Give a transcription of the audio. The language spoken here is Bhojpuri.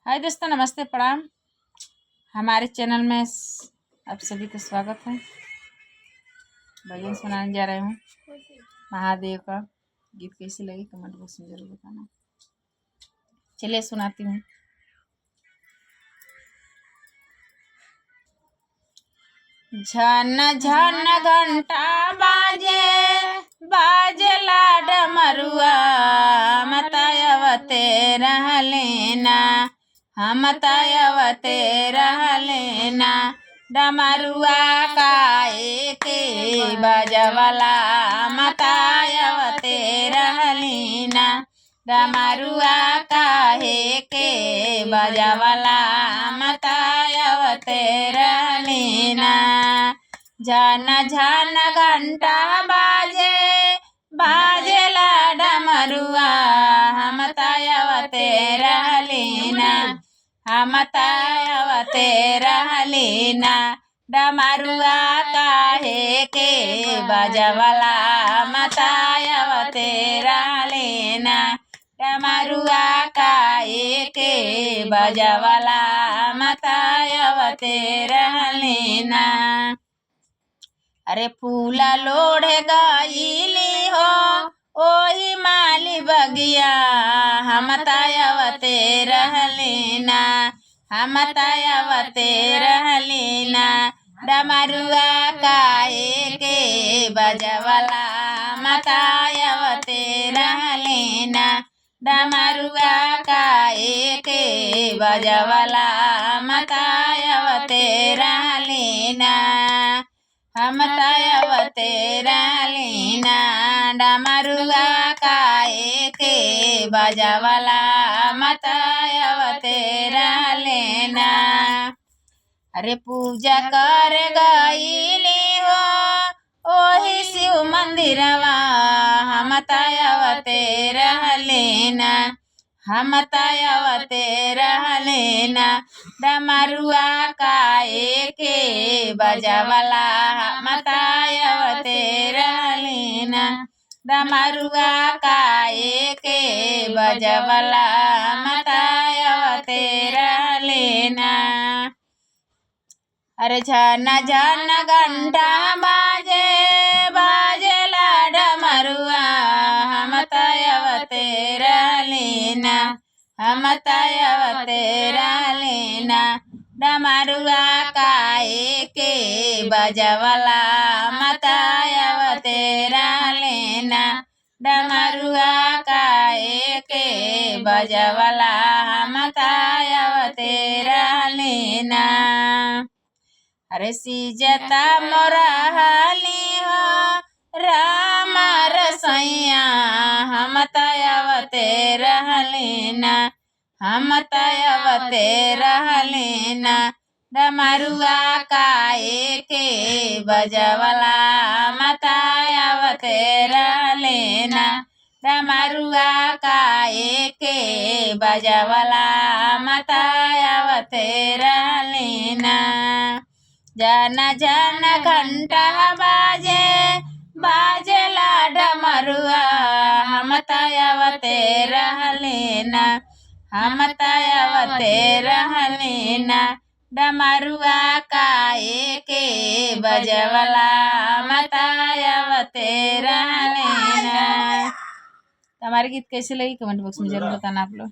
हाय दोस्तों, नमस्ते, प्रणाम। हमारे चैनल में आप सभी का स्वागत है। भजन सुनाने जा रहे हूँ महादेव का। गीत कैसी लगी कमेंट बॉक्स में जरूर बताना। चलिए सुनाती हूँ। झन झन घंटा बाजे बाजला डमरुआ, मतयवते रहलेना, हम तयवते रहलेना। डमरुआ काए के बजवला, मतयवते रहलेना। डमरुआ काहे के बजवला, मतयवते रहलेना। झन झन घंटा बाजे बाजेला डमरुआ, हम तयवते रहलेना, हम तयवते रहलेना। डमरुआ काहे के बजवला, मतयवते रहलेना। डमरुआ काहे के बजवला, मतयवते रहलेना। अरे फूला लोढ़ गईली हो ओही माली बगिया, हम तयवते रहलेना, हम तयवते रहलेना। डमरुआ काहे के बजवला, मतयवते रहलेना। डमरुआ काहे के बजवला, मतयवते रहलेना, हम तयवते रहलेना। डमरुआ काहे के बजवला, मतयवते रहलेना। अरे पूजा कर गईली हो ओही शिव मंदिरवा, हम तयवते रहलेना, हम तयवते रहलेना। डमरुआ काहे के बजवला, हम तयवते रहलेना। डमरुआ काहे के बजवला, हम तयवते रहलेना। अरे झन झन घंटा बाजे बाजेला डमरुआ, हम तयवते रहलेना, हम तयवते रहलेना। डमरुआ काहे के बजवला, मतयवते रहलेना। डमरुआ काहे के बजवला, मतयवते रहलेना। अरे सीजता मोरहली हो राम रसैया, हम तयवते रहलेना, हम तयवते रहलेना। डमरुआ काहे के बजवला, मतयवते रहलेना। डमरुआ काहे के बजवला, मतयवते रहलेना। झन झन घंटा बाजे बाजेला डमरुआ, हम तयवते रहलेना, हम तयवते रहलेना। डमरुआ काहे के बजवला, मतयवते रहलेना। हमारे गीत कैसे लगी कमेंट बॉक्स में जरूर बताना आप लोग।